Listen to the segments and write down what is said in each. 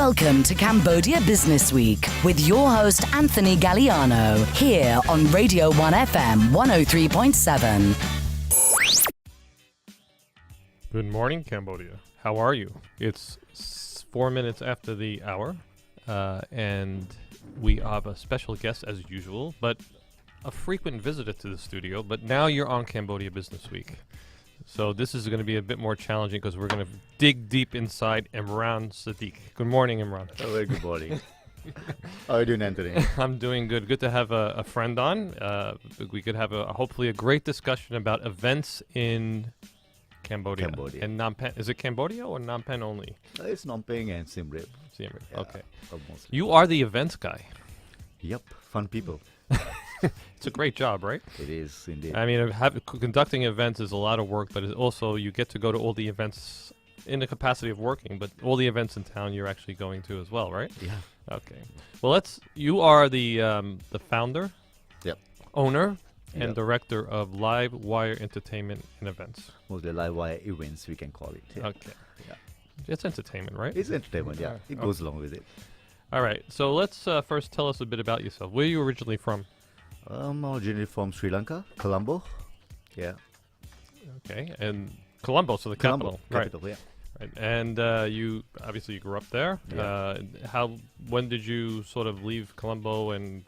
Welcome to Cambodia Business Week with your host Anthony Galliano here on Radio 1 FM 103.7. Good morning, Cambodia. How are you? It's 4 minutes after the hour, and we have a special guest as usual, but a frequent visitor to the studio. But now you're on Cambodia Business Week. So this is going to be a bit more challenging because we're going to dig deep inside Imran Sadiq. Good morning, Imran. Oh, very good morning. How are you doing, Anthony? I'm doing good. Good to have a friend on. We could have hopefully a great discussion about events in Cambodia. And Phnom Penh. Is it Cambodia or Phnom Penh only? It's Phnom Penh and Siem Reap. Siem Reap. Yeah, okay. Almost. You are the events guy. Yep, fun people. It's a great job, right? It is indeed. I mean, conducting events is a lot of work, but it's also you get to go to all the events in the capacity of working, but all the events in town you're actually going to as well, right? Yeah. Okay. Well, you are the founder, Yep. owner, and Yep. director of Live Wire Entertainment and Events. Mostly live wire events, we can call it. Yeah. Okay. Yeah. It's entertainment, right? It's entertainment, yeah. It goes along with it. All right. So let's first tell us a bit about yourself. Where are you originally from? I'm originally from Sri Lanka, Colombo. Yeah. Okay. And Colombo, so the capital. Capital, yeah. Right. And you obviously you grew up there. Yeah. When did you sort of leave Colombo and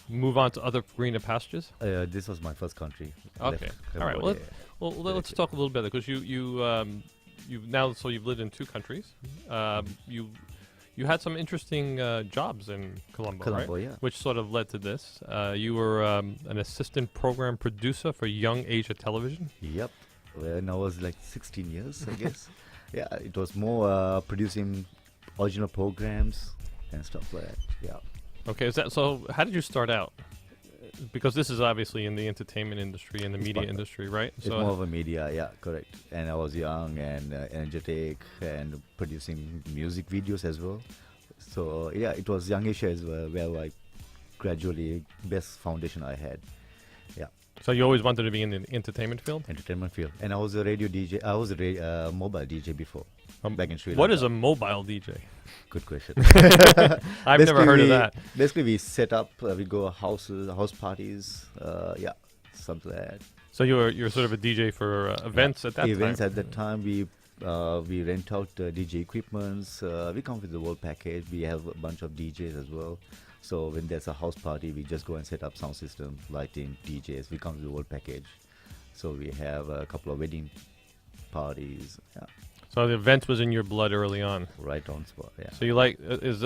move on to other greener pastures? This was my first country. Okay. All right. Well, let's talk a little bit because you've lived in two countries. You had some interesting jobs in Colombo, right? Yeah. Which sort of led to this. You were an assistant program producer for Young Asia Television. Yep. When I was like 16 years, I guess. Yeah, it was more producing original programs and stuff like that. Yeah. Okay, so how did you start out? Because this is obviously in the entertainment industry and the media industry, right? It's more of a media, yeah, correct. And I was young and energetic and producing music videos as well. So, yeah, it was Young Asia as well, where I gradually, best foundation I had. Yeah. So you always wanted to be in the entertainment field? Entertainment field. And I was a radio DJ. I was a mobile DJ before, back in Sri Lanka. What is a mobile DJ? Good question. I've never heard of that. Basically, we set up, we go house parties, yeah, something like that. So you're sort of a DJ for events at that time? Events at that time, we rent out DJ equipments. We come with the whole package. We have a bunch of DJs as well. So when there's a house party, we just go and set up sound system, lighting, DJs. We come with the whole package. So we have a couple of wedding parties. Yeah. So the event was in your blood early on. Right on spot, yeah. So you like, is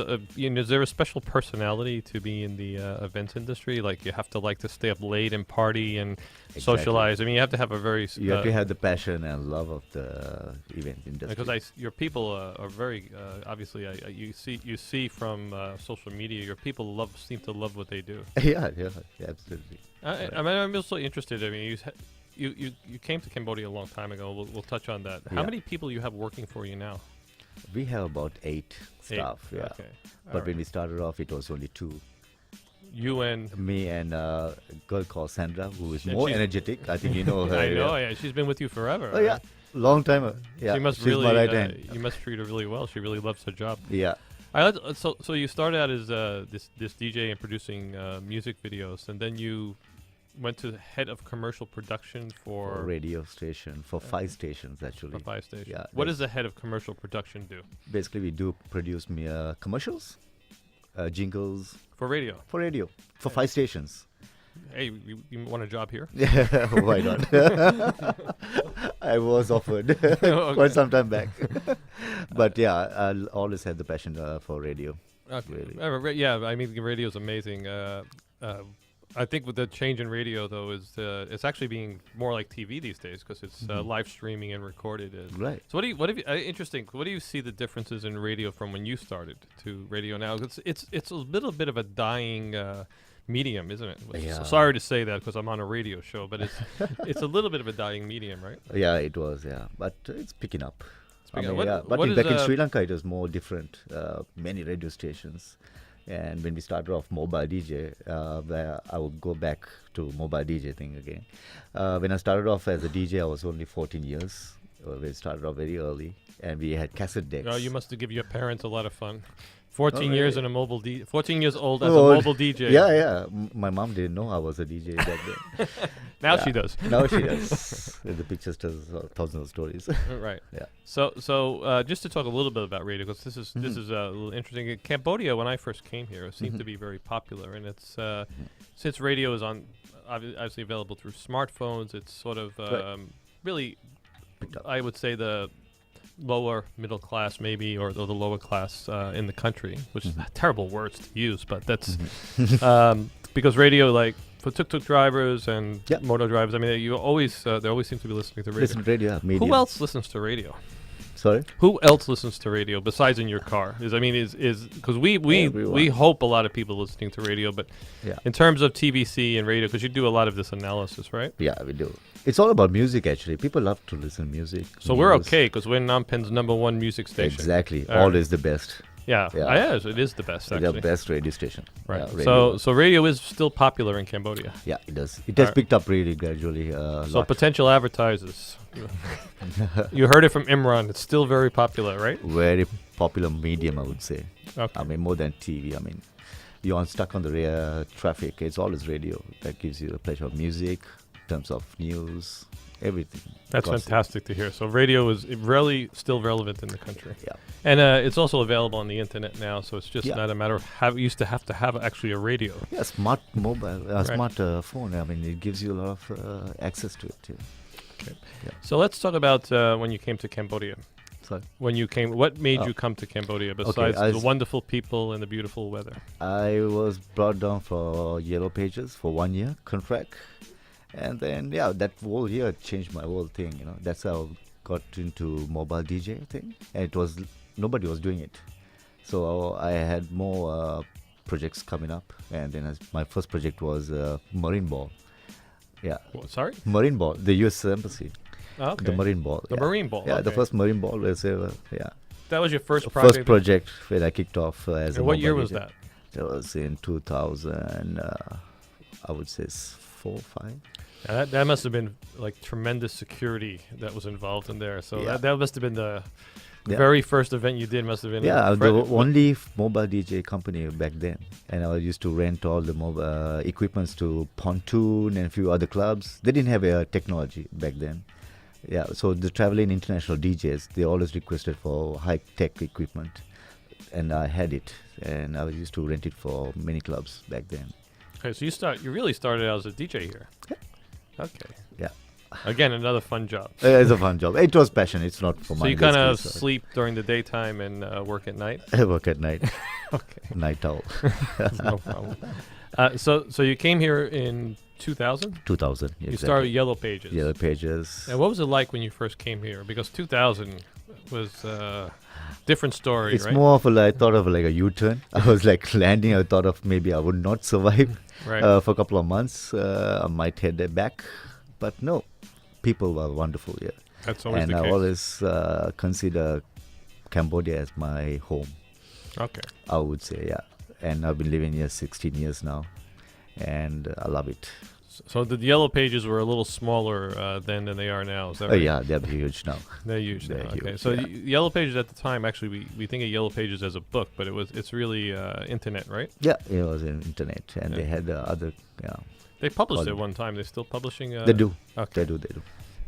there a special personality to be in the events industry? Like you have to like to stay up late and party and socialize. I mean, you have to have a very... you have to have the passion and love of the event industry. Because your people are very, obviously, you see from social media, your people seem to love what they do. yeah, absolutely. I mean, I'm also interested. I mean, you came to Cambodia a long time ago. We'll touch on that. How many people you have working for you now? We have about 8 staff. Yeah. Okay. But when we started off, it was only 2. You and me and a girl called Sandra, who is more energetic. I think you know her. I know. Yeah, she's been with you forever. Oh yeah, long time. Yeah, she must she's really. my right hand. You must treat her really well. She really loves her job. Yeah. So you started out as this DJ and producing music videos, and then you went to the head of commercial production for a radio station, for 5 stations actually. For 5 stations. Yeah. What does the head of commercial production do? Basically, we do produce commercials, jingles. For radio? For radio. For 5 stations. Hey, you want a job here? Yeah, why not? I was offered quite some time back. But yeah, I always had the passion for radio. Okay. Really. Yeah, I mean, radio is amazing. I think with the change in radio, though, is it's actually being more like TV these days because it's live streaming and recorded. Right. So interesting. What do you see the differences in radio from when you started to radio now? It's a little bit of a dying medium, isn't it? Yeah. So sorry to say that because I'm on a radio show, but it's a little bit of a dying medium, right? Yeah, it was. Yeah, but it's picking up. But back in Sri Lanka, it was more different. Many radio stations. And when we started off mobile DJ, where I would go back to mobile DJ thing again. When I started off as a DJ, I was only 14 years. We started off very early, and we had cassette decks. Oh, you must have given your parents a lot she 14 Oh, years really? in a mobile 14 years old as a Oh, mobile DJ. Yeah. My mom didn't know I was a DJ back then. Now Yeah. she does. Now she does. The pictures tell thousands of stories. Right. Yeah. So just to talk a little bit about radio, because this is Mm-hmm. a little interesting. In Cambodia, when I first came here, it seemed to be very popular, and it's since radio is on obviously available through smartphones, it's sort of Right. really, Picked up. I would say, the lower middle class maybe, or the lower class in the country, which is terrible words to use, but that's because radio, like for tuk-tuk drivers and Yeah. motor drivers, I mean, you always they always seem to be listening to radio. Listen to radio, medium. Who else listens to radio? Sorry? Who else listens to radio besides in your car? Is because we Everyone. hope a lot of people listening to radio, but Yeah. in terms of TVC and radio, because you do a lot of this analysis, right? Yeah, we do. It's all about music, actually. People love to listen to music. So we're news. okay because we're Phnom Penh's #1 music station. Exactly. All right. Always the best. Yeah, Yeah. it is the best The actually. best radio station. Right. Yeah, radio. So radio is still popular in Cambodia. Yeah, it does. It has Alright. picked up really gradually. So lot. potential advertisers, you heard it from Imran. It's still very popular, right? Very popular medium, I would say. Okay. I mean, more than TV. I mean, you're stuck on the traffic. It's always radio that gives you the pleasure of music, in terms of news, everything. That's Gossip. fantastic to hear. So radio is really still relevant in the country. Yeah. And it's also available on the internet now, so it's just Yeah. not a matter of you used to have actually a radio. Yeah, smart mobile, Right. smart phone. I mean, it gives you a lot of access to it. So let's talk about when you came to Cambodia. So When you came, what made Oh. you come to Cambodia besides the as- wonderful people and the beautiful weather? I was brought down for Yellow Pages for 1 year contract, and then that whole year changed my whole thing. That's how I got into mobile DJ thing, and it was nobody was doing it, so I had more projects coming up, and then my first project was Marine Ball. Yeah, Sorry? Marine Ball, the U.S. Embassy, Oh, okay. the Marine Ball. The yeah. Marine Ball. Yeah, the okay. first Marine Ball was That was your first project. first project when I kicked off as a And what year mobile was DJ. that? That was in 2000, I would say 4, 5. Yeah, that must have been like tremendous security that was involved in there. So Yeah. that must have been the Yeah. very first event you did. Must have been Yeah, the incredible. only mobile DJ company back then. And I used to rent all the mobile equipments to Pontoon and a few other clubs. They didn't have technology back then. Yeah, so the traveling international DJs, they always requested for high-tech equipment. And I had it. And I used to rent it for many clubs back then. Okay, so you really started out as a DJ here. Okay. Yeah. Again, another fun job. It's a fun job. It was passion. It's not for So my you kind of industry, so sleep during the daytime and work at night. I work at night. Okay, Night owl. no problem. So you came here in 2000. 2000. You exactly. started Yellow Pages. Yellow Pages. And what was it like when you first came here? Because 2000 was different story, It's right? more of I thought of like a U-turn. I was like landing. I thought of maybe I would not survive Right. for a couple of months. I might head back, but no, people were wonderful here, That's always and the I case. always consider Cambodia as my home. Okay. I would say, yeah. And I've been living here 16 years now, and I love it. So the Yellow Pages were a little smaller then than they are now. Is that Oh right? yeah, they're huge now. They're huge now. They're Okay. huge, So yeah. Yellow Pages at the time, actually, we think of Yellow Pages as a book, but it's really internet, right? Yeah, it was in internet, and Yeah. they had other. Yeah, They published it Called- one time. They're still publishing. they do. Okay. They do.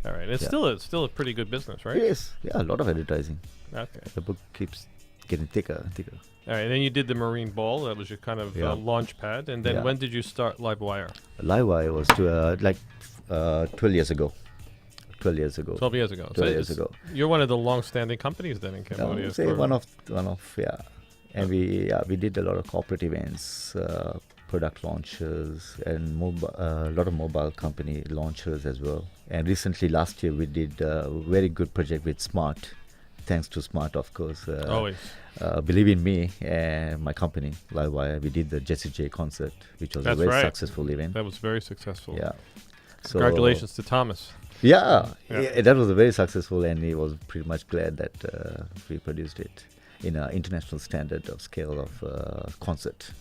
All right. It's Yeah. still a pretty good business, right? Yes, yeah, a lot of advertising. Okay. The book keeps getting thicker and thicker. All right. And then you did the Marine Ball. That was your kind of Yeah. launch pad. And then Yeah. when did you start Livewire? Livewire was 12 years ago. 12 years ago. 12 years ago. 12 So years it's- ago. You're one of the long-standing companies then in I Cambodia. would say for- one of and we did a lot of corporate events, product launches, and a lot of mobile company launches as well. And recently, last year, we did a very good project with Smart. Thanks to Smart, of course. Always. Believe in me and my company, Livewire. We did the Jesse J concert, which was That's a very right. successful event. That was very successful. Yeah. So- Congratulations to Thomas. Yeah, Yeah. yeah, that was a very successful, and he was pretty much glad that we produced it in an international standard of scale of concert.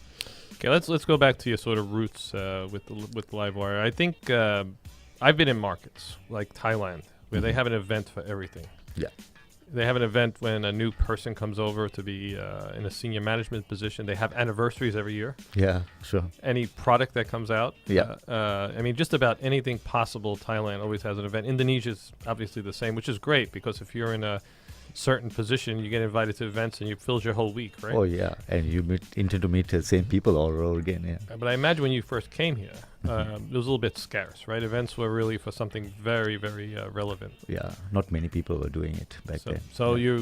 Okay, let's go back to your sort of roots with Livewire. I think I've been in markets like Thailand, where they have an event for everything. Yeah. They have an event when a new person comes over to be in a senior management position. They have anniversaries every year. Yeah, sure. Any product that comes out. Yeah. I mean, just about anything possible, Thailand always has an event. Indonesia's obviously the same, which is great because if you're in a certain position, you get invited to events and you fills your whole week, right? Oh, yeah. And you intend to meet the same people all over again, yeah. But I imagine when you first came here, it was a little bit scarce, right? Events were really for something very, very relevant. Yeah, not many people were doing it back then. So yeah.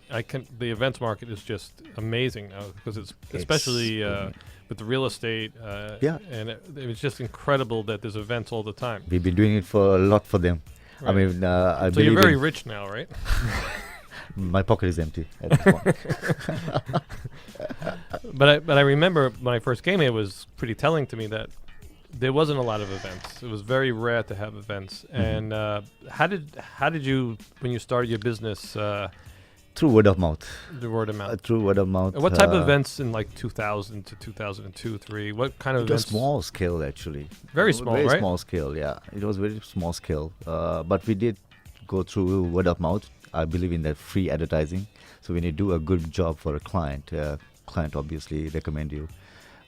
the events market is just amazing now because it's especially with the real estate. Yeah. And it's just incredible that there's events all the time. We've been doing it for a lot for them. Right. I mean, I so believe you're very rich now, right? my pocket is empty at this point. But I remember when I first came here, it was pretty telling to me that there wasn't a lot of events. It was very rare to have events. And how did you, when you started your business, through word of mouth. The word of mouth. Through word of mouth. What type of events in like 2000 to 2002, 3? What kind of events? It was small scale actually. Very small, very right? Small scale, yeah. It was very small scale. But we did go through word of mouth. I believe in that free advertising. So when you do a good job for a client, client obviously recommend you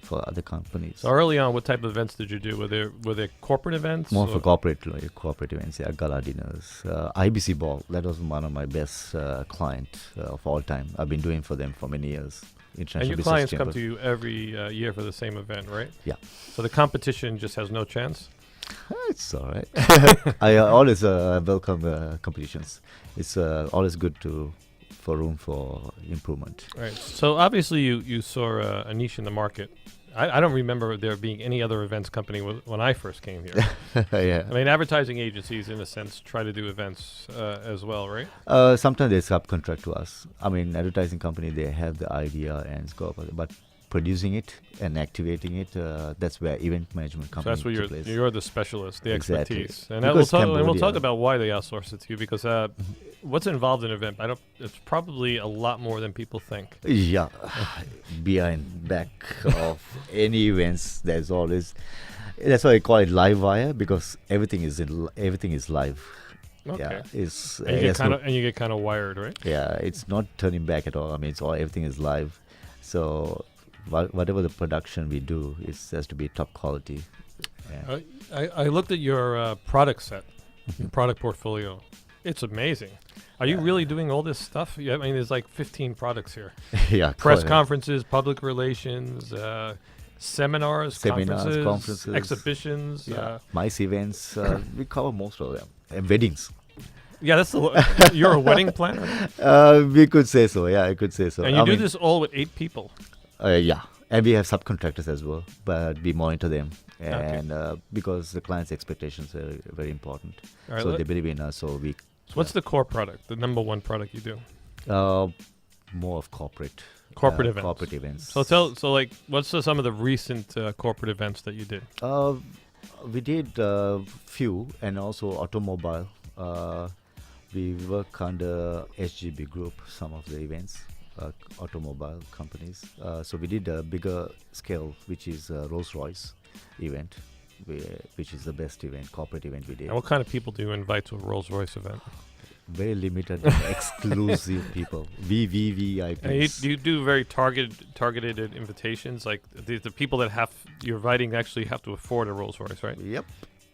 for other companies. So early on, what type of events did you do? Were there corporate events? More for corporate events, yeah, gala dinners. IBC Ball, that was one of my best clients of all time. I've been doing for them for many years. And your clients come to you every year for the same event, right? Yeah. So the competition just has no chance? It's all right. I always welcome competitions. It's always good for room for improvement. Right. So obviously you saw a niche in the market. I don't remember there being any other events company when I first came here. Yeah. I mean, advertising agencies, in a sense, try to do events as well, right? Sometimes they subcontract to us. I mean, advertising company, they have the idea and scope, but producing it and activating it, that's where event management comes into place. So that's where you're the specialist, the Exactly. expertise. And we'll talk about why they outsource it to you, because what's involved in an event, it's probably a lot more than people think. Yeah. Behind back of any events, there's always, that's why I call it live wire, because everything is live. Okay. Yeah, and you get kind of wired, right? Yeah, it's not turning back at all. I mean, everything is live. So whatever the production we do, it has to be top quality. Yeah. I looked at your product set, your product portfolio. It's amazing. Are you really doing all this stuff? Yeah, I mean, there's like 15 products here. Yeah. Press conferences, public relations, seminars, conferences, exhibitions. Yeah. MICE events. We cover most of them. And weddings. Yeah, you're a wedding planner? We could say so. Yeah, I could say so. And you do this all with 8 people? Yeah. And we have subcontractors as well, but we monitor them. And because the client's expectations are very important. Right, so they believe in us. So what's the core product, the number one product you do? More of corporate events. Corporate events. So what's some of the recent corporate events that you did? We did few, and also automobile. We work under SGB Group, some of the events, automobile companies. So we did a bigger scale, which is Rolls-Royce event, which is the best event, corporate event we did. And what kind of people do you invite to a Rolls-Royce event? Very limited, exclusive people. VVVIPs. You do very targeted invitations, like the people that you're inviting actually have to afford a Rolls-Royce, right? Yep.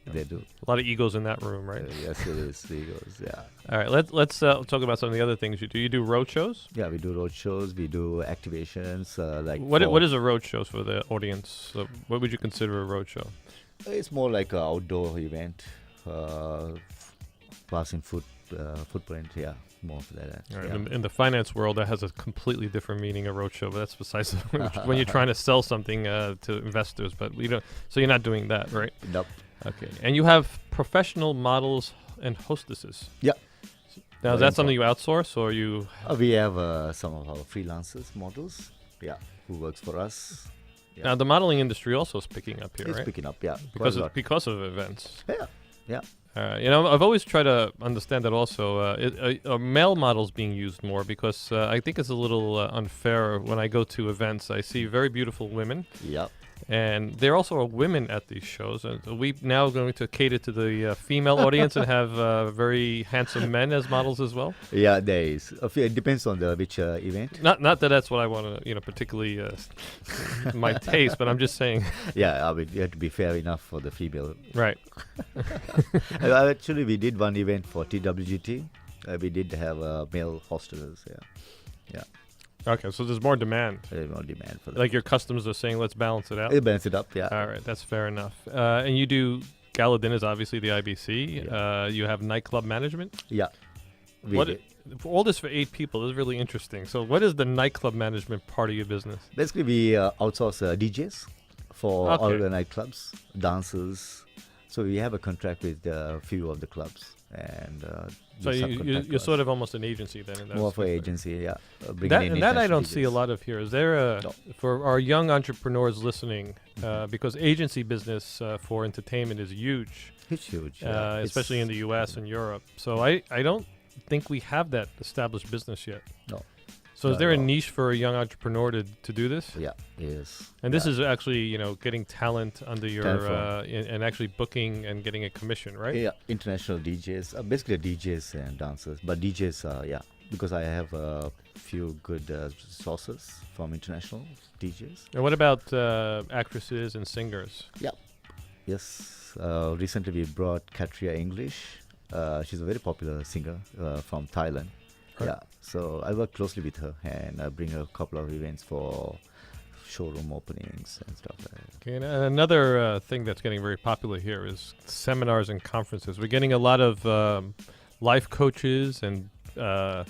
They do. A lot of egos in that room, right? Yes, it is. Egos, yeah. All right, let's talk about some of the other things you do. You do road shows? Yeah, we do road shows. We do activations. What is a road show for the audience? So what would you consider a road show? It's more like an outdoor event, passing footprint. Yeah, more of that. All right, yeah. in the finance world, that has a completely different meaning. A road show, but that's besides when you're trying to sell something to investors. But we don't. So you're not doing that, right? Nope. Okay, and you have professional models and hostesses. Yeah. Now, is that something you outsource, or you? We have some of our freelancers, models, who works for us. Yeah. Now, the modeling industry also is picking up here, It's right? picking up, yeah. Because of events. Yeah. I've always tried to understand that also. Are male models being used more? Because I think it's a little unfair when I go to events. I see very beautiful women, Yeah. and there also are women at these shows. And we now going to cater to the female audience and have very handsome men as models as well. Yeah, there is. It depends on which event. Not that that's what I want to, particularly my taste, but I'm just saying. Yeah, I mean, you have to be fair enough for the female. Right. Actually, we did one event for TWGT. We did have male hostelers. Yeah. Okay, so there's more demand. There's more demand for that. Like your customers are saying, let's balance it out. It balance it up, yeah. All right, that's fair enough. And you do gala dinners, obviously the IBC. Yeah. You have nightclub management. Yeah. For all this for 8 people is really interesting. So, what is the nightclub management part of your business? Basically, we outsource DJs for all the nightclubs, dancers. So we have a contract with a few of the clubs, and so you're sort of almost an agency then. More of an agency, yeah. That I don't see a lot of here. Is there No. for our young entrepreneurs listening? Because agency business for entertainment is huge. It's huge, especially in the U.S. and Europe. So I don't think we have that established business yet. No. So is there a niche for a young entrepreneur to do this? Yeah, yes. And this is actually, getting talent under your and actually booking and getting a commission, right? Yeah, international DJs, basically DJs and dancers. But DJs, because I have a few good sources from international DJs. And what about actresses and singers? Yeah. Yes. Recently we brought Katria English. She's a very popular singer from Thailand. Right. Yeah, so I work closely with her, and I bring her a couple of events for showroom openings and stuff like that. Okay, and another thing that's getting very popular here is seminars and conferences. We're getting a lot of life coaches and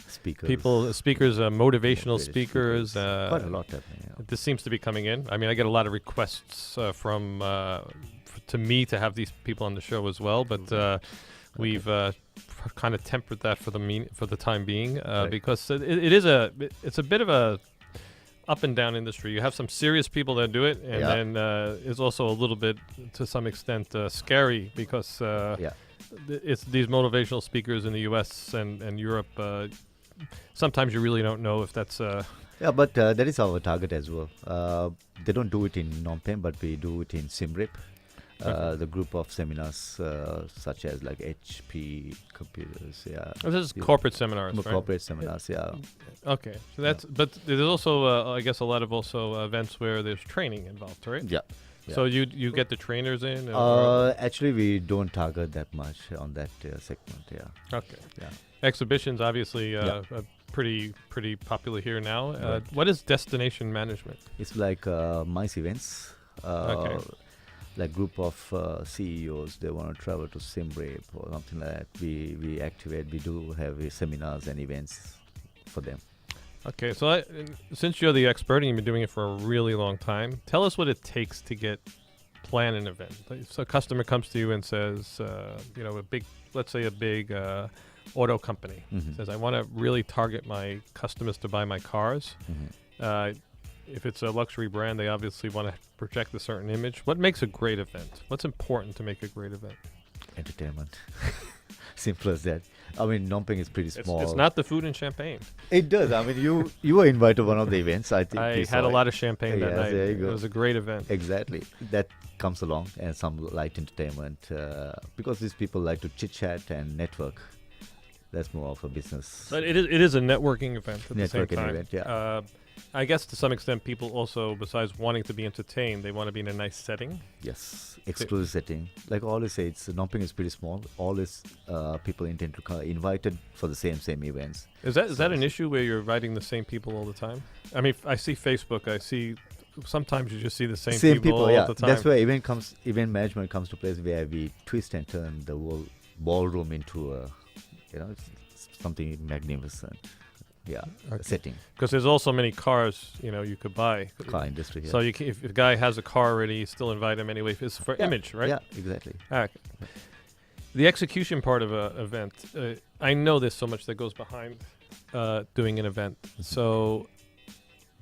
speakers, motivational speakers. Quite a lot happening. Yeah. This seems to be coming in. I mean, I get a lot of requests to me to have these people on the show as well, but we've kind of tempered that for the time being because it's a bit of a up and down industry. You have some serious people that do it, and then it's also a little bit, to some extent, scary because it's these motivational speakers in the U.S. and Europe. Sometimes you really don't know if that's. But that is our target as well. They don't do it in Phnom Penh, but we do it in Siem Reap. The group of seminars such as like HP computers, This is corporate seminars, right? Corporate seminars, Okay, so that's. But there's also, I guess, a lot of also events where there's training involved, right? Yeah. So you get the trainers in? Actually, we don't target that much on that segment. Yeah. Okay. Yeah. Exhibitions, obviously, pretty popular here now. Right. What is destination management? It's like MICE events. Like group of CEOs, they want to travel to Siem Reap or something like that. We activate. We do have seminars and events for them. Okay, so since you're the expert and you've been doing it for a really long time, tell us what it takes to plan an event. So a customer comes to you and says, let's say a big auto company says, I want to really target my customers to buy my cars. If it's a luxury brand, they obviously want to project a certain image. What makes a great event? What's important to make a great event? Entertainment. Simple as that. I mean, Phnom Penh is pretty small. It's not the food and champagne. It does. I mean, you were invited to one of the events. I think I had a lot of champagne that night. There you go. It was a great event. Exactly. That comes along, and some light entertainment because these people like to chit chat and network. That's more of a business. But it is a networking event at the same time. Event, yeah. I guess to some extent, people also, besides wanting to be entertained, they want to be in a nice setting. Yes, exclusive setting. Like I always say, Phnom Penh is pretty small. Always people intend to invited for the same events. Is that an issue where you're inviting the same people all the time? I mean, I see Facebook. I see sometimes you just see the same people all the time. That's where event management comes to place, where we twist and turn the whole ballroom into something magnificent. Yeah, setting. Because there's also many cars, you could buy. Car industry. Yeah. So if a guy has a car already, you still invite him anyway. It's for image, right? Yeah, exactly. Okay. The execution part of an event, I know there's so much that goes behind doing an event. So,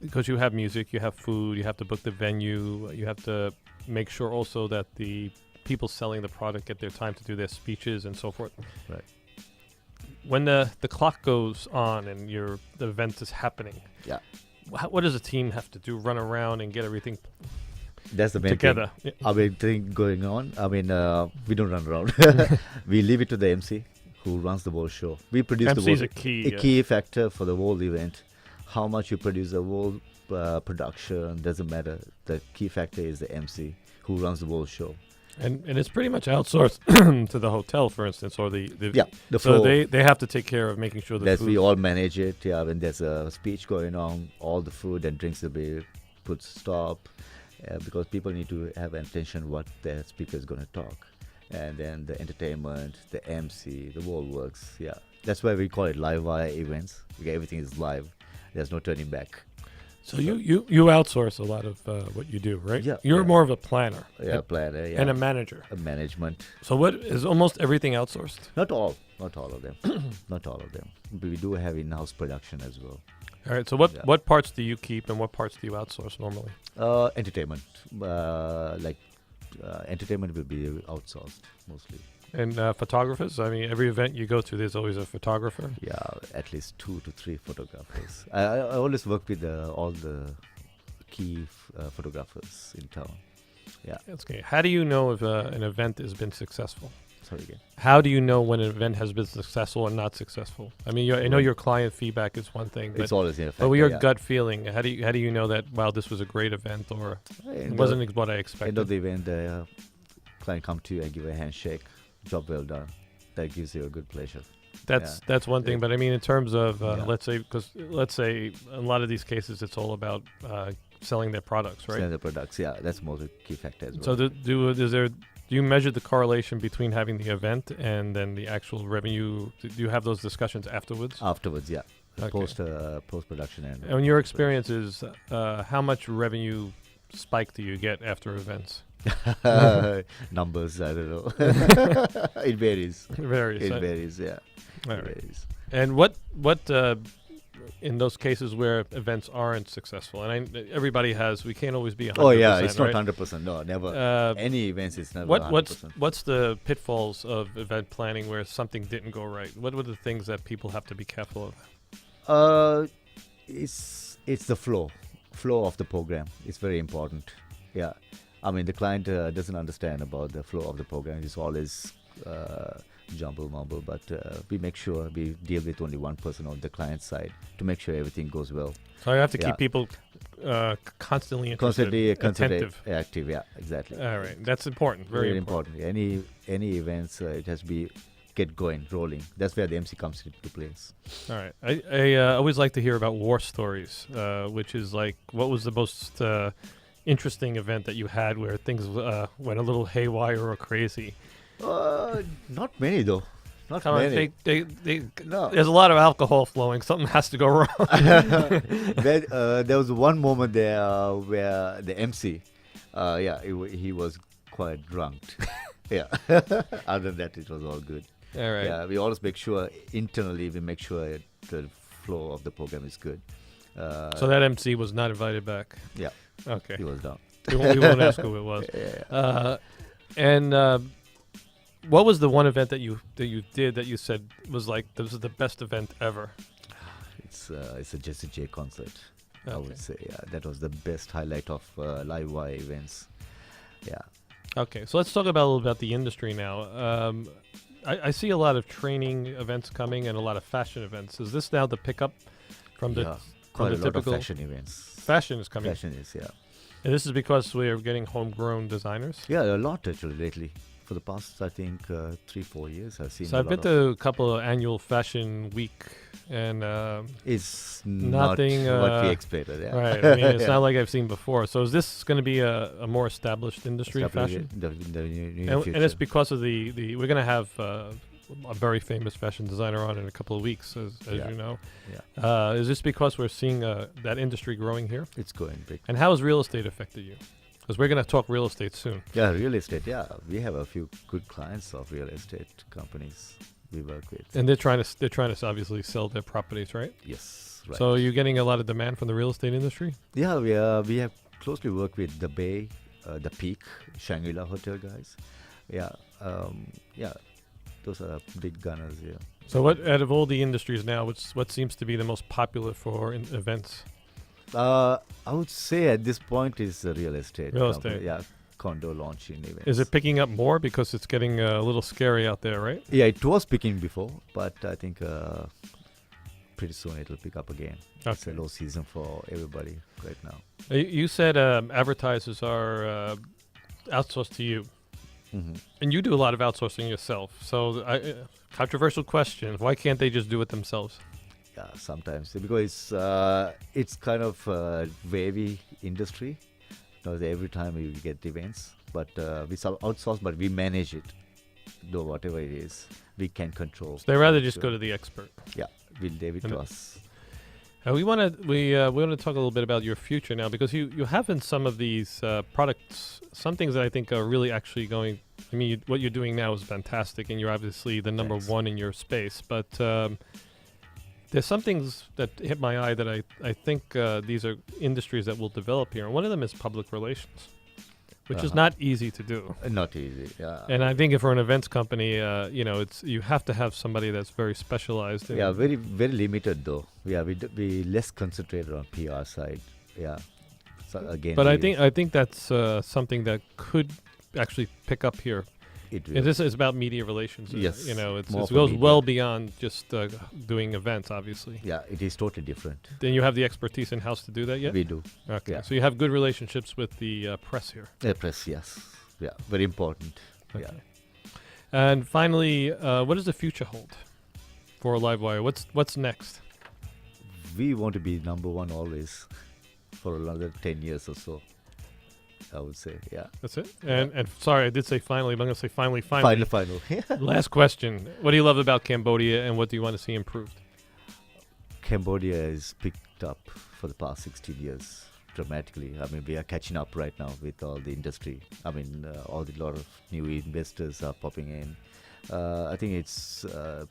because you have music, you have food, you have to book the venue, you have to make sure also that the people selling the product get their time to do their speeches and so forth. Right. When the clock goes on and the event is happening, Yeah. what does a team have to do? Run around and get everything That's the main together? thing. I mean, thing going on. I mean, we don't run around. We leave it to the MC who runs the whole show. We produce MC the is whole, a key factor for the whole event. How much you produce the whole production doesn't matter. The key factor is the MC who runs the whole show. And it's pretty much outsourced to the hotel, for instance, or the The so flow. they have to take care of making sure the That food. we all manage it. Yeah, when there's a speech going on, all the food and drinks will be put stop because people need to have attention what the speaker is going to talk, and then the entertainment, the MC, the whole works. Yeah, that's why we call it live wire events. Okay, everything is live. There's no turning back. So you outsource a lot of what you do, right? Yeah, You're yeah. more of a planner. Yeah, planner. Yeah, And a manager. a management. So what is almost everything outsourced? Not all of them. Not all of them. We do have in-house production as well. All right. So Yeah. what parts do you keep and what parts do you outsource normally? Entertainment, entertainment will be outsourced mostly. And photographers. I mean, every event you go to, there's always a photographer. Yeah, at least 2 to 3 photographers. I always work with all the key photographers in town. Yeah. That's okay. How do you know if an event has been successful? Sorry again. How do you know when an event has been successful or not successful? I mean, I know Right. your client feedback is one thing, It's but always in effect. with your yeah. gut feeling, how do you know that wow, this was a great event or it wasn't what I End expected? of the event, the client come to you and give a handshake. Job well done. That gives you a good pleasure. That's one thing, Yeah. but I mean, in terms of Yeah. let's say in a lot of these cases, it's all about selling their products, right? Sell the products. Yeah, that's more the key factor as well. So do you measure the correlation between having the event and then the actual revenue? Do you have those discussions afterwards? Afterwards, yeah. Okay. Post production and. And your experience is how much revenue spike do you get after events? Numbers, I don't know. It varies. It varies. It right? varies, yeah. All It right. varies. And what in those cases where events aren't successful, and everybody has, we can't always be 100%. Oh yeah, it's not right? 100%. No, never. Any events, it's never What 100%. what's the pitfalls of event planning where something didn't go right? What are the things that people have to be careful of? It's the flow of the program. It's very important. Yeah, I mean the client doesn't understand about the flow of the program. It's always jumble mumble, but we make sure we deal with only one person on the client side to make sure everything goes well. So I have to Yeah. keep people constantly interested, Constantly attentive. active. Yeah, exactly. All right, that's important. Very important. Any events, it has to be get going, rolling. That's where the MC comes into place. All right. I always like to hear about war stories, which is like, what was the most interesting event that you had where things went a little haywire or crazy? Not many though. Not Come on, many. they No. there's a lot of alcohol flowing. Something has to go wrong. There was one moment there where the MC, he was quite drunk. Yeah. Other than that, it was all good. All right. Yeah, we always make sure internally we make sure the flow of the program is good. So that MC was not invited back. Yeah, Okay. he was down. We won't ask who it was. Yeah. And what was the one event that you did that you said was like, this is the best event ever? It's a Jesse J concert. I Okay. would say, yeah, that was the best highlight of live wire events. Yeah. Okay, so let's talk about a little about the industry now. I see a lot of training events coming and a lot of fashion events. Is this now the pickup from the Quite a lot of typical fashion events. fashion is coming? Fashion is, yeah. And this is because we are getting homegrown designers. Yeah, a lot actually lately. For the past, I think, 3-4 years, I've seen. So I've been to a couple of annual fashion week, and It's nothing, not what we expected. Yeah. right. I mean, it's Yeah. not like I've seen before. So is this going to be a more established industry of fashion? In the near And future. it's because of the we're going to have a very famous fashion designer on in a couple of weeks, as Yeah. you know. Yeah. Is this because we're seeing that industry growing here? It's going big. And how has real estate affected you? Because we're going to talk real estate soon. Yeah, real estate. Yeah, we have a few good clients of real estate companies we work with. And they're trying to obviously sell their properties, right? Yes, right. So you're getting a lot of demand from the real estate industry? Yeah, we have closely worked with the Bay, the Peak, Shangri-La Hotel guys. Yeah, yeah, those are big gunners. Yeah. So what out of all the industries now, what seems to be the most popular for events? I would say at this point is real estate. Real company. estate. Yeah, condo launching events. Is it picking up more because it's getting a little scary out there, right? Yeah, it was picking before, but I think pretty soon it'll pick up again. It's a Okay. low season for everybody right now. You said advertisers are outsourced to you, Hmm. and you do a lot of outsourcing yourself. So, controversial question: why can't they just do it themselves? Yeah, sometimes because it's kind of a wavy industry. Because every time we get events, but we outsource, but we manage it. Do whatever it is, we can control. So they rather just go to the expert. Yeah, we'll leave it And to us. We want to talk a little bit about your future now, because you have in some of these products some things that I think are really actually going. I mean, what you're doing now is fantastic, and you're obviously the number Thanks. one in your space. But there's some things that hit my eye that I think these are industries that will develop here, and one of them is public relations, which is Uh-huh. not easy to do. Not easy. Yeah. And I think if for an events company, you have to have somebody that's very specialized. In Yeah, very very limited though. Yeah, we less concentrated on PR side. Yeah. So again. But I think that's something that could actually pick up here. it It is about media relations. Yes, It more for goes media. well beyond just doing events, obviously. Yeah, it is totally different. Then you have the expertise in house to do that yet? We do. Okay. yeah. So you have good relationships with the press here. Press, yes. Yeah, very important. Okay. Yeah. And finally, what does the future hold for Livewire? What's next? We want to be number one always for another 10 years or so. I would say, yeah. That's it. And sorry, I did say finally, but I'm gonna say finally. Final. Last question. What do you love about Cambodia, and what do you want to see improved? Cambodia has picked up for the past 16 years dramatically. I mean, we are catching up right now with all the industry. I mean, lot of new investors are popping in. I think it's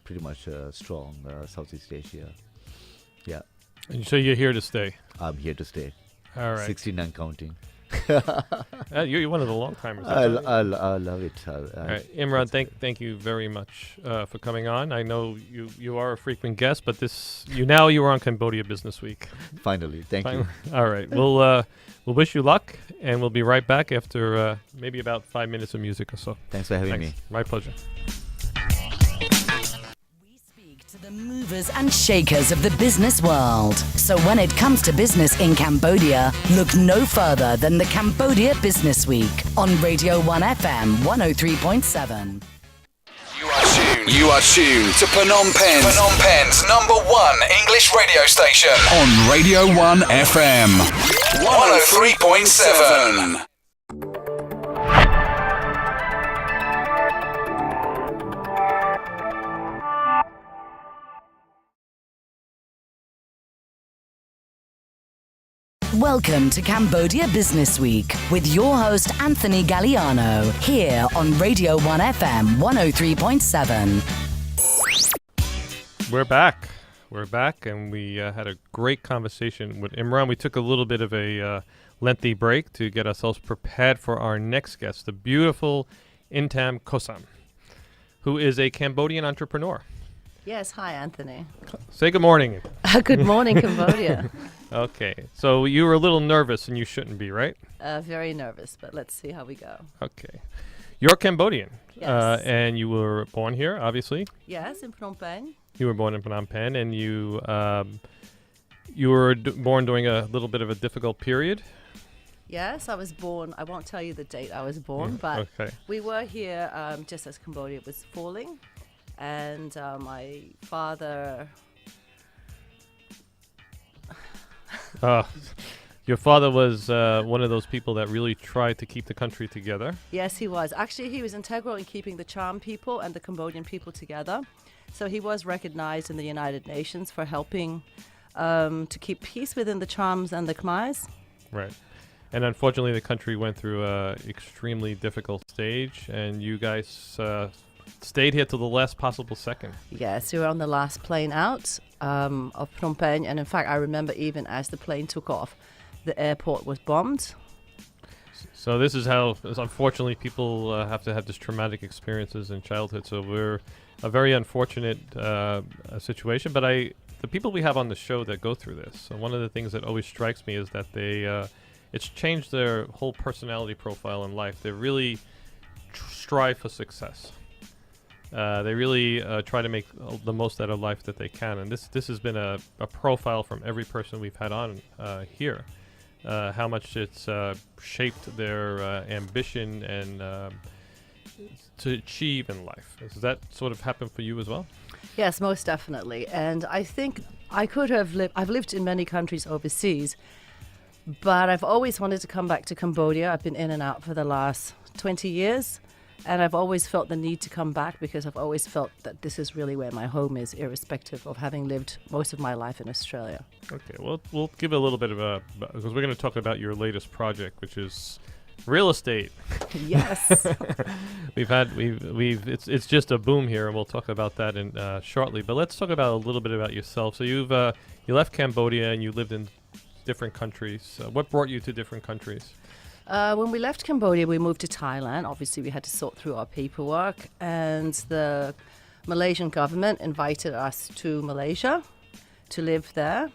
pretty much strong Southeast Asia. Yeah, And so you're here to stay. I'm here to stay. All right. 69 counting. You're one of the long timers. I love it. All right, Imran, thank you very much for coming on. I know you are a frequent guest, but you were on Cambodia Business Week. Finally, thank you. All right, we'll wish you luck, and we'll be right back after maybe about 5 minutes of music or so. Thanks for having me. My pleasure. To the movers and shakers of the business world. So when it comes to business in Cambodia, look no further than the Cambodia Business Week on Radio 1 FM 103.7. You are tuned to Phnom Penh's number one English radio station on Radio 1 FM 103.7. Welcome to Cambodia Business Week with your host Anthony Galliano here on Radio 1 FM 103.7. We're back, and we had a great conversation with Imran. We took a little bit of a lengthy break to get ourselves prepared for our next guest, the beautiful Intan Kosem, who is a Cambodian entrepreneur. Yes, hi, Anthony. Say good morning. Good morning, Cambodia. Okay, so you were a little nervous, and you shouldn't be, right? Very nervous, but let's see how we go. Okay. You're Cambodian, Yes. and you were born here, obviously. Yes, in Phnom Penh. You were born in Phnom Penh, and you were born during a little bit of a difficult period. Yes, I was born. I won't tell you the date I was born, but Okay. we were here just as Cambodia was falling. And my father... Your father was one of those people that really tried to keep the country together. Yes, he was. Actually, he was integral in keeping the Cham people and the Cambodian people together. So he was recognized in the United Nations for helping to keep peace within the Chams and the Khmers. Right. And unfortunately, the country went through a extremely difficult stage, and you guys stayed here till the last possible second. Yes, we were on the last plane out of Phnom Penh. And in fact, I remember even as the plane took off, the airport was bombed. So this is how, unfortunately, people have to have this traumatic experiences in childhood. So we're a very unfortunate situation. But the people we have on the show that go through this, so one of the things that always strikes me is that it's changed their whole personality profile in life. They really strive for success. They really try to make the most out of life that they can. And this has been a profile from every person we've had on here. How much it's shaped their ambition and to achieve in life. Does that sort of happen for you as well? Yes, most definitely. And I think I've lived in many countries overseas, but I've always wanted to come back to Cambodia. I've been in and out for the last 20 years. And I've always felt the need to come back because I've always felt that this is really where my home is, irrespective of having lived most of my life in Australia. Okay, well, we'll give a little bit of because we're going to talk about your latest project, which is real estate. Yes. It's just a boom here, and we'll talk about that in shortly. But let's talk about a little bit about yourself. So you left Cambodia and you lived in different countries. What brought you to different countries? When we left Cambodia, we moved to Thailand. Obviously, we had to sort through our paperwork, and the Malaysian government invited us to Malaysia to live there,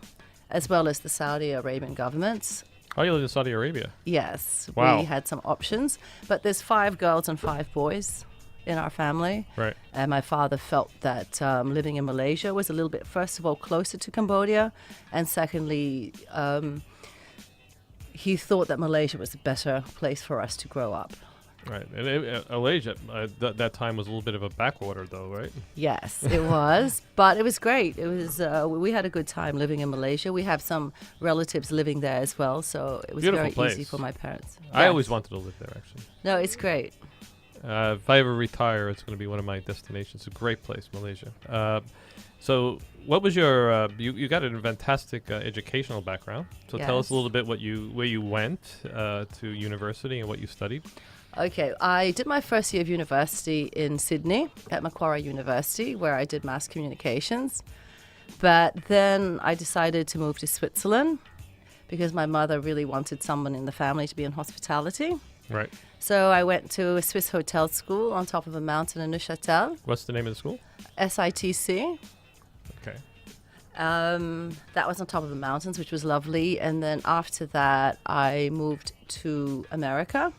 as well as the Saudi Arabian government. Oh, you lived in Saudi Arabia? Yes. Wow. We had some options, but there's 5 girls and 5 boys in our family. Right. And my father felt that living in Malaysia was a little bit, first of all, closer to Cambodia, and secondly, he thought that Malaysia was a better place for us to grow up. Right. And Malaysia, that time was a little bit of a backwater, though, right? Yes, it was. But it was great. It was. We had a good time living in Malaysia. We have some relatives living there as well, so it was Beautiful very place. easy for my parents. I Yes. always wanted to live there, actually. No, it's great. If I ever retire, it's going to be one of my destinations. It's a great place, Malaysia. So what was your, you got a fantastic educational background. So tell us Yes. a little bit where you went to university and what you studied. Okay, I did my first year of university in Sydney at Macquarie University, where I did mass communications. But then I decided to move to Switzerland because my mother really wanted someone in the family to be in hospitality. Right. So I went to a Swiss hotel school on top of a mountain in Neuchâtel, What's the name of the school? SITC. Okay. That was on top of the mountains, which was lovely. And then after that, I moved to America.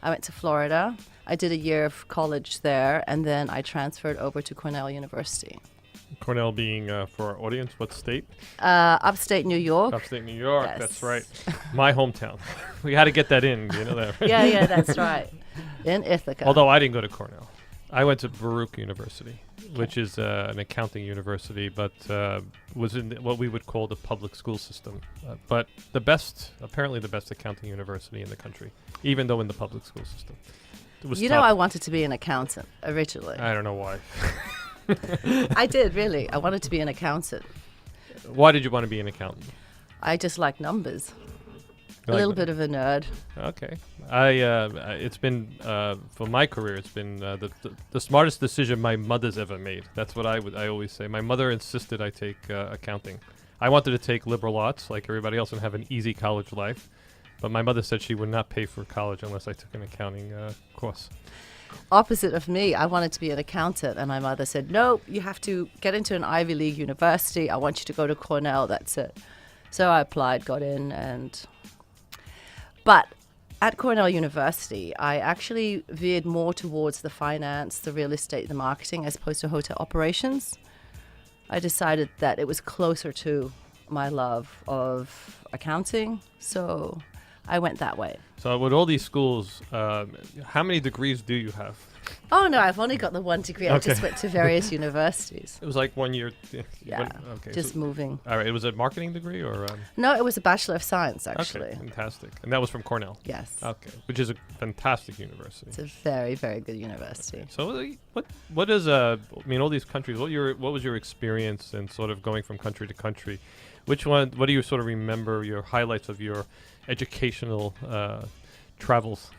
I went to Florida. I did a year of college there, and then I transferred over to Cornell University. Cornell being, for our audience, what state? Upstate New York. Upstate New York, Yes. That's right. My hometown. We had to get that in, you know that, right? Yeah, that's right. In Ithaca. Although I didn't go to Cornell. I went to Baruch University, which is an accounting university, but was in what we would call the public school system. But apparently the best accounting university in the country, even though in the public school system. It was You tough. know, I wanted to be an accountant originally. I don't know why. I did, really. I wanted to be an accountant. Why did you want to be an accountant? I just like numbers. You A like little them? bit of a nerd. Okay. It's been, for my career, it's been the smartest decision my mother's ever made. That's what I always say. My mother insisted I take accounting. I wanted to take liberal arts like everybody else and have an easy college life. But my mother said she would not pay for college unless I took an accounting course. Opposite of me, I wanted to be an accountant, and my mother said, "No, you have to get into an Ivy League university. I want you to go to Cornell. That's it." So I applied, got in, but at Cornell University, I actually veered more towards the finance, the real estate, the marketing, as opposed to hotel operations. I decided that it was closer to my love of accounting, so I went that way. So with all these schools, how many degrees do you have? Oh no, I've only got the 1 degree. I Okay. just went to various universities. It was like 1 year. Yeah, Okay. just moving. All right. It was a marketing degree or? No, it was a Bachelor of Science, actually. Okay, fantastic. And that was from Cornell. Yes. Okay, which is a fantastic university. It's a very, very good university. So what is I mean, all these countries. What was your experience in sort of going from country to country? What do you sort of remember your highlights of your educational travels?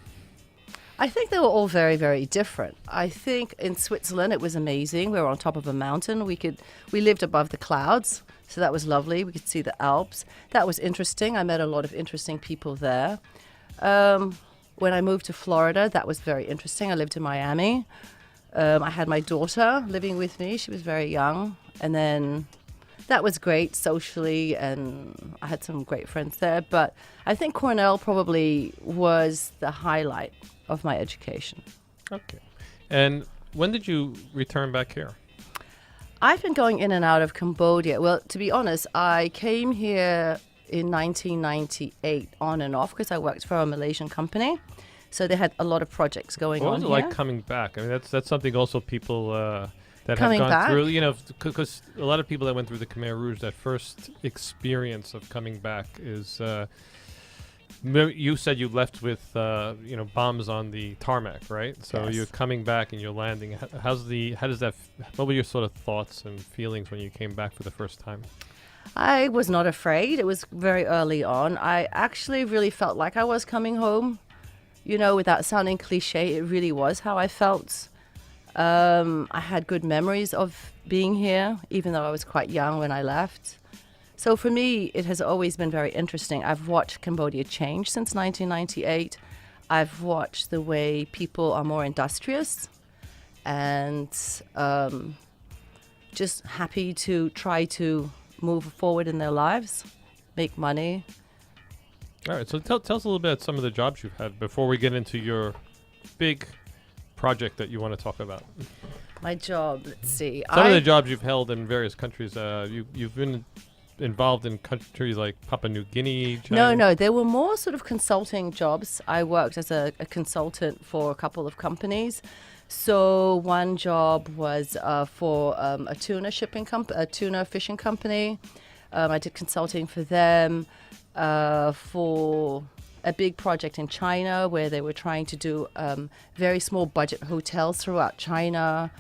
I think they were all very, very different. I think in Switzerland it was amazing. We were on top of a mountain. We lived above the clouds, so that was lovely. We could see the Alps. That was interesting. I met a lot of interesting people there. When I moved to Florida, that was very interesting. I lived in Miami. I had my daughter living with me. She was very young. And then that was great socially, and I had some great friends there. But I think Cornell probably was the highlight of my education. Okay. And when did you return back here? I've been going in and out of Cambodia. Well, to be honest, I came here in 1998 on and off because I worked for a Malaysian company. So they had a lot of projects going What on was it here. like coming back? I mean, that's something also people that Coming have gone back? through, you know, because a lot of people that went through the Khmer Rouge, that first experience of coming back is, you said you left with, bombs on the tarmac, right? So Yes. you're coming back and you're landing. What were your sort of thoughts and feelings when you came back for the first time? I was not afraid. It was very early on. I actually really felt like I was coming home. You know, without sounding cliche, it really was how I felt. I had good memories of being here, even though I was quite young when I left. So for me, it has always been very interesting. I've watched Cambodia change since 1998. I've watched the way people are more industrious and just happy to try to move forward in their lives, make money. All right, so tell us a little bit about some of the jobs you've had before we get into your big project that you want to talk about. My job, let's see. Some of the jobs you've held in various countries, you've been involved in countries like Papua New Guinea, China. No, they were more sort of consulting jobs. I worked as a consultant for a couple of companies. So one job was for a tuna fishing company. I did consulting for them for a big project in China where they were trying to do very small budget hotels throughout China.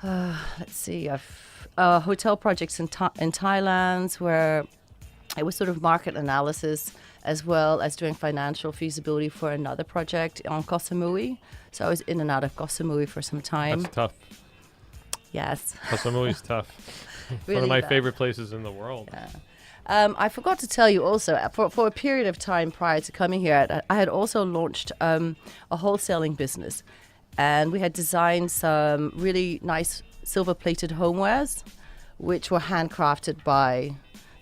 Let's see, hotel projects in Thailand where it was sort of market analysis as well as doing financial feasibility for another project on Kosem. So I was in and out of Kosem for some time. That's tough. Yes. Kosovo's tough. Really One of my bad. favorite places in the world. Yeah. I forgot to tell you also, for a period of time prior to coming here, I had also launched a wholesaling business. And we had designed some really nice silver-plated homewares, which were handcrafted by,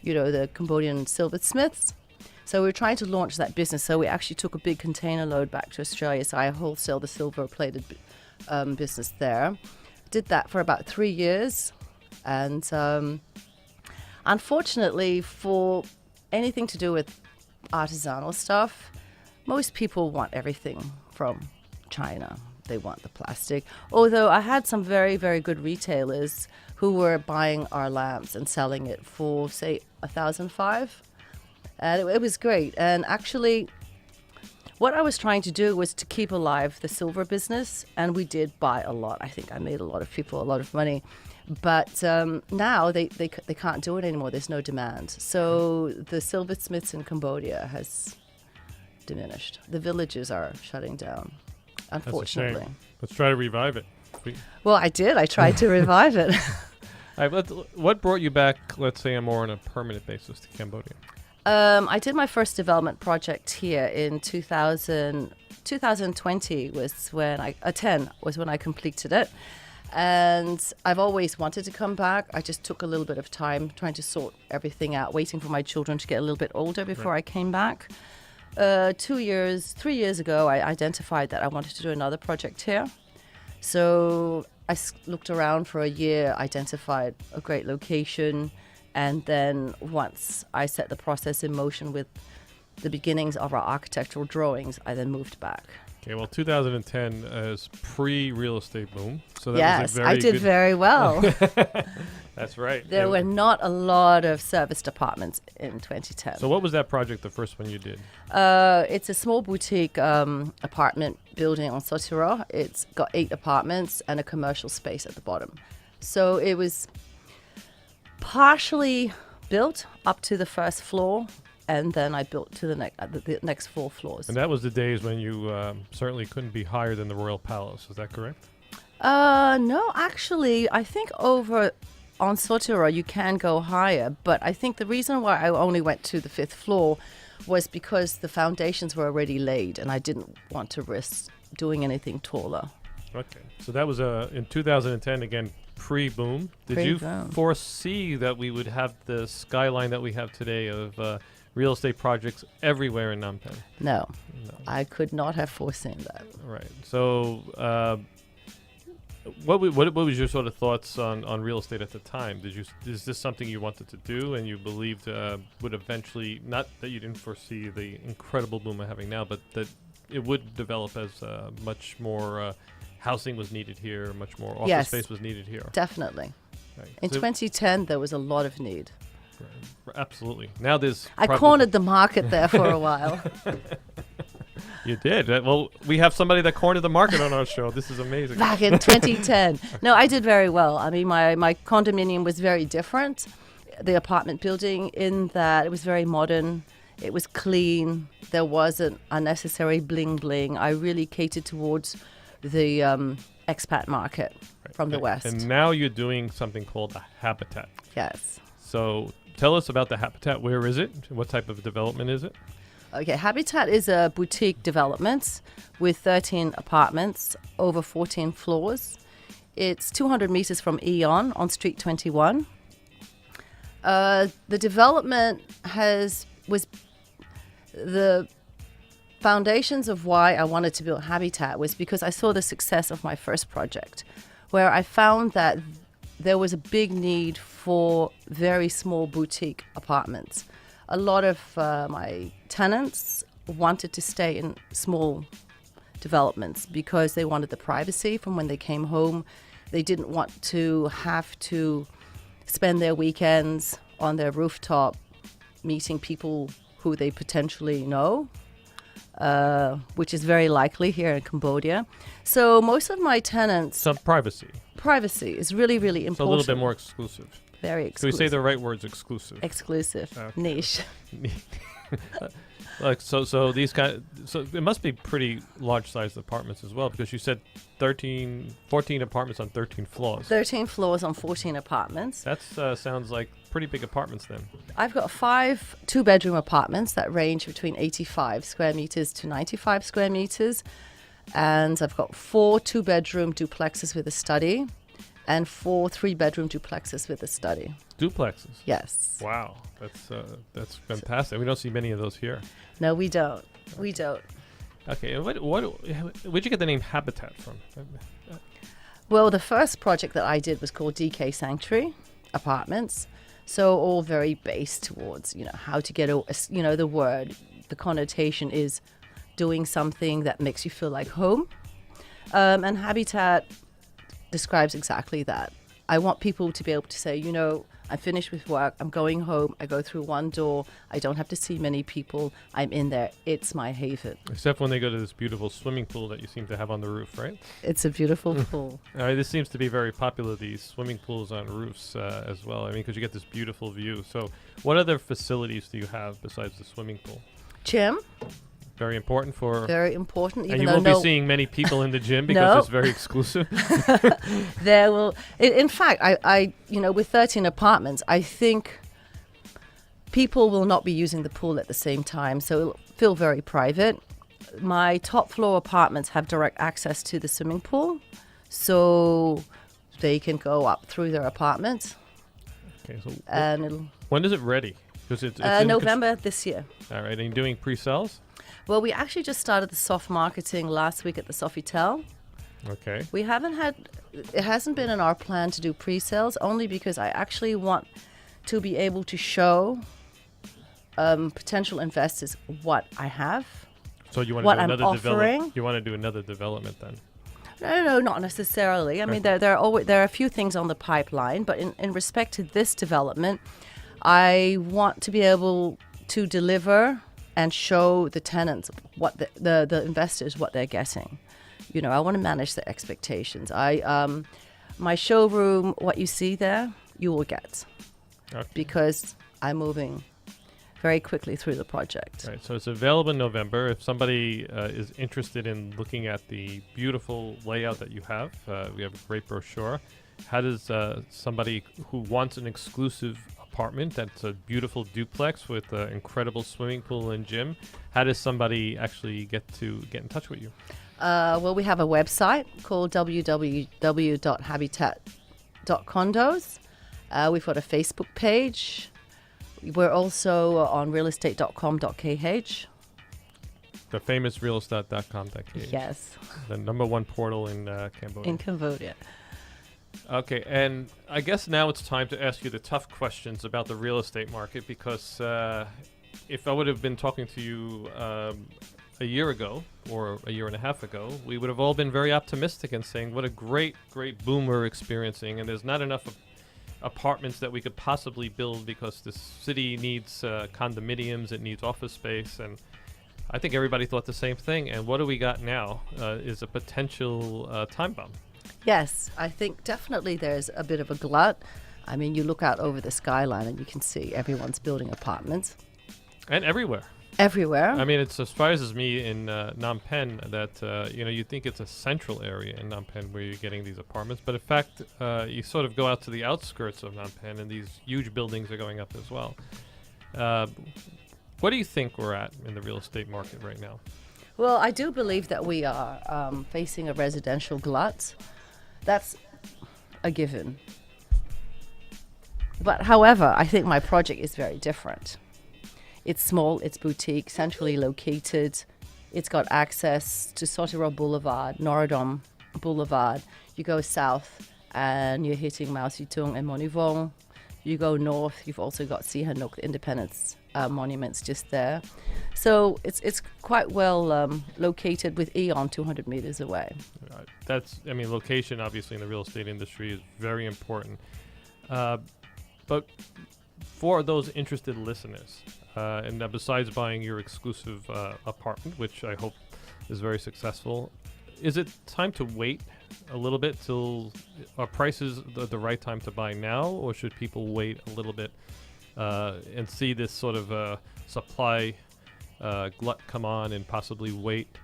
the Cambodian silversmiths. So we were trying to launch that business. So we actually took a big container load back to Australia. So I wholesaled the silver-plated business there. Did that for about 3 years. And unfortunately, for anything to do with artisanal stuff, most people want everything from China. They want the plastic. Although I had some very, very good retailers who were buying our lamps and selling it for, say, 1,500. And it was great. And actually, what I was trying to do was to keep alive the silver business. And we did buy a lot. I think I made a lot of people a lot of money. But now they can't do it anymore. There's no demand. So the silversmiths in Cambodia has diminished. The villages are shutting down, unfortunately. That's a shame. Let's try to revive it. Well, I did. I tried to revive it. All right, what brought you back, let's say, more on a permanent basis to Cambodia? I did my first development project here in 2020 was when I completed it. And I've always wanted to come back. I just took a little bit of time trying to sort everything out, waiting for my children to get a little bit older before I came back. 3 years ago, I identified that I wanted to do another project here. So I looked around for a year, identified a great location, and then once I set the process in motion with the beginnings of our architectural drawings, I then moved back. Okay, well, 2010 is pre-real estate boom. So that Yes, was a very I did good very well. That's right. There were not a lot of service departments in 2010. So what was that project, the first one you did? It's a small boutique apartment building on Sotiro. It's got 8 apartments and a commercial space at the bottom. So it was partially built up to the first floor, and then I built to the next 4 floors. And that was the days when you certainly couldn't be higher than the Royal Palace. Is that correct? No, actually, I think over on Sotiro you can go higher, but I think the reason why I only went to the 5th floor was because the foundations were already laid, and I didn't want to risk doing anything taller. Okay. So that was in 2010, again, pre-boom. Did you Pre-boom. foresee that we would have the skyline that we have today of real estate projects everywhere in Phnom Penh? No, No. I could not have foreseen that. Right. So, what was your sort of thoughts on real estate at the time? Is this something you wanted to do and you believed would eventually, not that you didn't foresee the incredible boom we're having now, but that it would develop as much more housing was needed here, much more office Yes. space was needed here? Definitely. Right. In So- 2010, there was a lot of need. right, absolutely. Now there's I probably- cornered the market there for a while. You did. Well, we have somebody that cornered the market on our show. This is amazing. Back in 2010. No, I did very well. I mean, my condominium was very different. The apartment building, in that it was very modern. It was clean. There wasn't unnecessary bling bling. I really catered towards the expat market from the West. And now you're doing something called a habitat. Yes. So tell us about the habitat. Where is it? What type of development is it? Okay, Habitat is a boutique development with 13 apartments over 14 floors. It's 200 meters from Eon on Street 21. The development was the foundations of why I wanted to build Habitat was because I saw the success of my first project, where I found that there was a big need for very small boutique apartments. A lot of my tenants wanted to stay in small developments because they wanted the privacy from when they came home. They didn't want to have to spend their weekends on their rooftop meeting people who they potentially know, which is very likely here in Cambodia. So most of my tenants, Some privacy. privacy is really, really It's a important. little bit more exclusive. Very Can we exclusive. say the right words? Exclusive. Exclusive, Okay. niche. Like so these kind. So it must be pretty large-sized apartments as well, because you said 14 apartments on 13 floors. 13 floors on 14 apartments. That sounds like pretty big apartments then. I've got 5 two-bedroom apartments that range between 85 square meters to 95 square meters. And I've got 4 two-bedroom duplexes with a study and 4 three-bedroom duplexes with a study. Duplexes. Yes. Wow, that's fantastic. We don't see many of those here. No, we don't. We don't. Okay, and where'd you get the name Habitat from? Well, the first project that I did was called DK Sanctuary Apartments. So all very based towards, how to get, the word, the connotation is doing something that makes you feel like home. And Habitat describes exactly that. I want people to be able to say, I'm finished with work, I'm going home, I go through one door, I don't have to see many people, I'm in there, it's my haven. Except when they go to this beautiful swimming pool that you seem to have on the roof, right? It's a beautiful pool. All right, this seems to be very popular, these swimming pools on roofs as well. I mean, because you get this beautiful view. So what other facilities do you have besides the swimming pool? Gym, Very important for... very important, and even you though won't be seeing many people in the gym because No. it's very exclusive. there will, in fact, I with 13 apartments, I think people will not be using the pool at the same time, so it'll feel very private. My top floor apartments have direct access to the swimming pool, so they can go up through their apartment, Okay, so and it'll, when is it ready? Because it's in November this year. all right, and you're doing pre-sales? Well, we actually just started the soft marketing last week at the Sofitel. Okay. We haven't it hasn't been in our plan to do pre-sales, only because I actually want to be able to show potential investors what I have. So you want What to do I'm another offering? development? You want to do another development then? No, not necessarily. I mean, there are a few things on the pipeline, but in respect to this development, I want to be able to deliver and show the tenants what the investors what they're getting. I want to manage their expectations. My showroom, what you see there, you will get, Okay. because I'm moving very quickly through the project. Right, so it's available in November. If somebody is interested in looking at the beautiful layout that you have, we have a great brochure. How does somebody who wants an exclusive apartment that's a beautiful duplex with an incredible swimming pool and gym. How does somebody actually get in touch with you? Well, we have a website called www.habitat.condos. We've got a Facebook page. We're also on realestate.com.kh. The famous realestate.com.kh. Yes. The number one portal in Cambodia. In Cambodia. Okay, and I guess now it's time to ask you the tough questions about the real estate market, because if I would have been talking to you a year ago or a year and a half ago, we would have all been very optimistic and saying what a great boom we're experiencing, and there's not enough apartments that we could possibly build because the city needs condominiums, it needs office space, and I think everybody thought the same thing. And what do we got now is a potential time bomb. Yes, I think definitely there's a bit of a glut. I mean, you look out over the skyline and you can see everyone's building apartments. And everywhere. Everywhere. I mean, it surprises me in Phnom Penh that, you think it's a central area in Phnom Penh where you're getting these apartments. But in fact, you sort of go out to the outskirts of Phnom Penh and these huge buildings are going up as well. What do you think we're at in the real estate market right now? Well, I do believe that we are facing a residential glut. That's a given. But however, I think my project is very different. It's small, it's boutique, centrally located. It's got access to Sotiro Boulevard, Norodom Boulevard. You go south and you're hitting Mao Zedong and Monivong. You go north, you've also got Sihanouk, the Independence monuments just there. So it's quite well located with Eon 200 meters away. Location obviously in the real estate industry is very important. But for those interested listeners, and besides buying your exclusive apartment, which I hope is very successful, is it time to wait a little bit till are prices the right time to buy now, or should people wait a little bit and see this sort of supply glut come on and possibly wait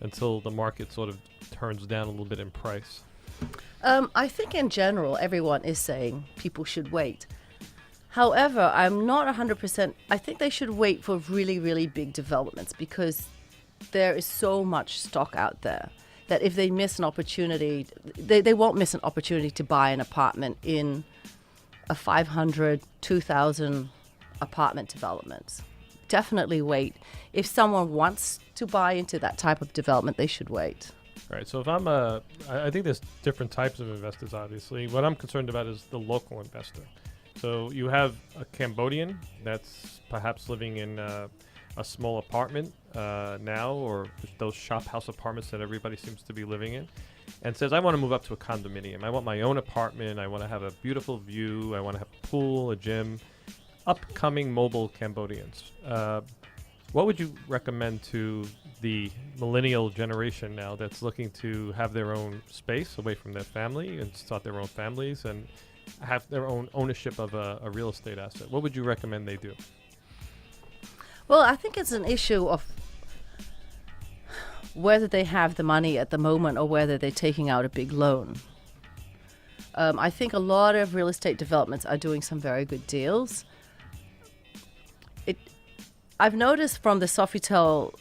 until the market sort of turns down a little bit in price? I think in general, everyone is saying people should wait. However, I'm not 100%. I think they should wait for really, really big developments because there is so much stock out there that if they miss an opportunity, they won't miss an opportunity to buy an apartment in a 500, 2,000 apartment development. Definitely wait. If someone wants to buy into that type of development, they should wait. All right. So if I think there's different types of investors, obviously. What I'm concerned about is the local investor. So you have a Cambodian that's perhaps living in a small apartment now, or those shop house apartments that everybody seems to be living in, and says, I want to move up to a condominium. I want my own apartment. I want to have a beautiful view. I want to have a pool, a gym. Upcoming mobile Cambodians. What would you recommend to the millennial generation now that's looking to have their own space away from their family and start their own families and have their own ownership of a real estate asset? What would you recommend they do? Well, I think it's an issue of whether they have the money at the moment or whether they're taking out a big loan. I think a lot of real estate developments are doing some very good deals. I've noticed from the Sofitel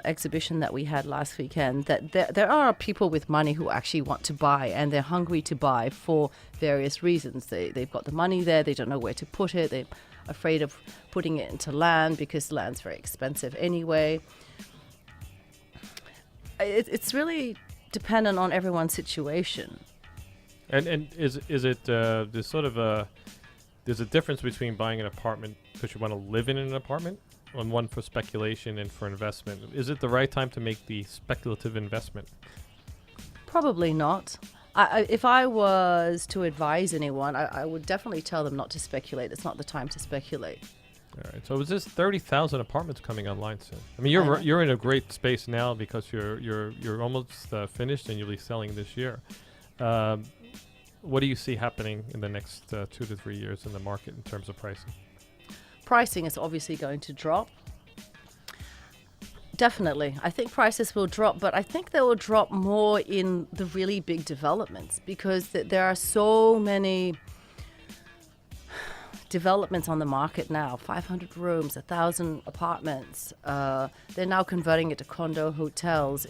exhibition that we had last weekend that there are people with money who actually want to buy, and they're hungry to buy for various reasons. They've got the money there, they don't know where to put it, they're afraid of putting it into land because land's very expensive anyway. It's really dependent on everyone's situation. And is it there's sort of there's a difference between buying an apartment because you want to live in an apartment, and one for speculation and for investment. Is it the right time to make the speculative investment? Probably not. If I was to advise anyone, I would definitely tell them not to speculate. It's not the time to speculate. All right. So is this 30,000 apartments coming online soon? I mean, you're in a great space now because you're almost finished and you'll be selling this year. What do you see happening in the next 2 to 3 years in the market in terms of pricing? Pricing is obviously going to drop. Definitely. I think prices will drop, but I think they will drop more in the really big developments because there are so many developments on the market now, 500 rooms, 1,000 apartments. They're now converting it to condo hotels.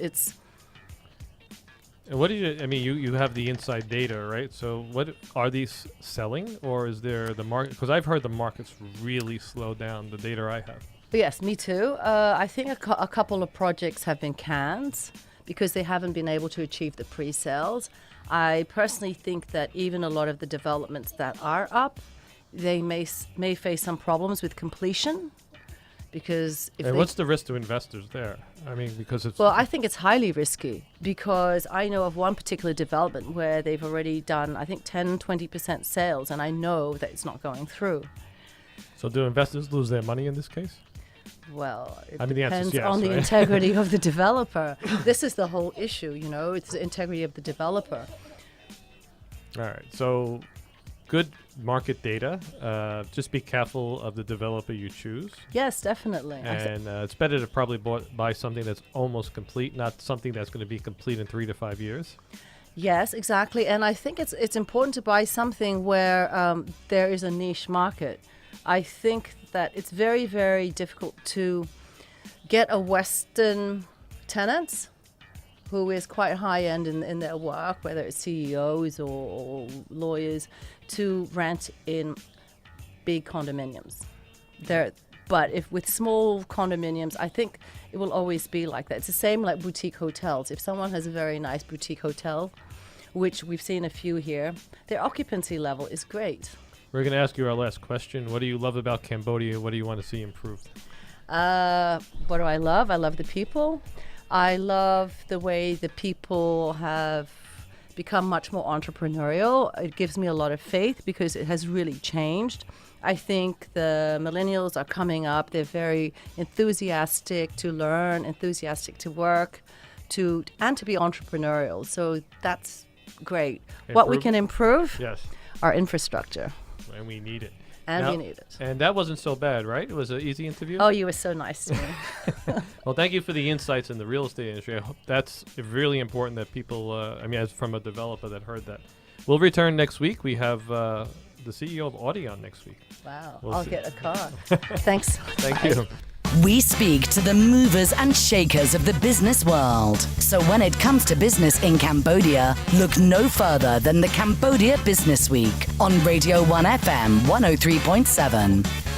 And what do you? I mean, you have the inside data, right? So, what are these selling, or is there the market? Because I've heard the market's really slowed down. The data I have. Yes, me too. I think a couple of projects have been canned because they haven't been able to achieve the pre-sales. I personally think that even a lot of the developments that are up, they may face some problems with completion, because And what's the risk to investors there? I mean, because it's... Well, I think it's highly risky, because I know of one particular development where they've already done, I think, 10-20% sales, and I know that it's not going through. So do investors lose their money in this case? Well, it I mean, the answer is depends yes, on the right? integrity of the developer. This is the whole issue, it's the integrity of the developer. All right. So good market data. Just be careful of the developer you choose. Yes, definitely. And it's better to probably buy something that's almost complete, not something that's going to be complete in 3 to 5 years. Yes, exactly. And I think it's important to buy something where there is a niche market. I think that it's very, very difficult to get a Western tenant who is quite high-end in their work, whether it's CEOs or lawyers, to rent in big condominiums. But if with small condominiums, I think it will always be like that. It's the same like boutique hotels. If someone has a very nice boutique hotel, which we've seen a few here, their occupancy level is great. We're going to ask you our last question. What do you love about Cambodia? What do you want to see improved? What do I love? I love the people. I love the way the people have become much more entrepreneurial. It gives me a lot of faith because it has really changed. I think the millennials are coming up. They're very enthusiastic to learn, enthusiastic to work, and to be entrepreneurial. So that's great. What we can improve? Yes. Our infrastructure. And we need it. And we need it. And that wasn't so bad, right? It was an easy interview? Oh, you were so nice to me. Well, thank you for the insights in the real estate industry. I hope that's really important that people, as from a developer that heard that. We'll return next week. We have the CEO of Audi on next week. Wow. We'll I'll see. get a car. Thanks. Thank Bye. you. We speak to the movers and shakers of the business world. So when it comes to business in Cambodia, look no further than the Cambodia Business Week on Radio 1 FM 103.7.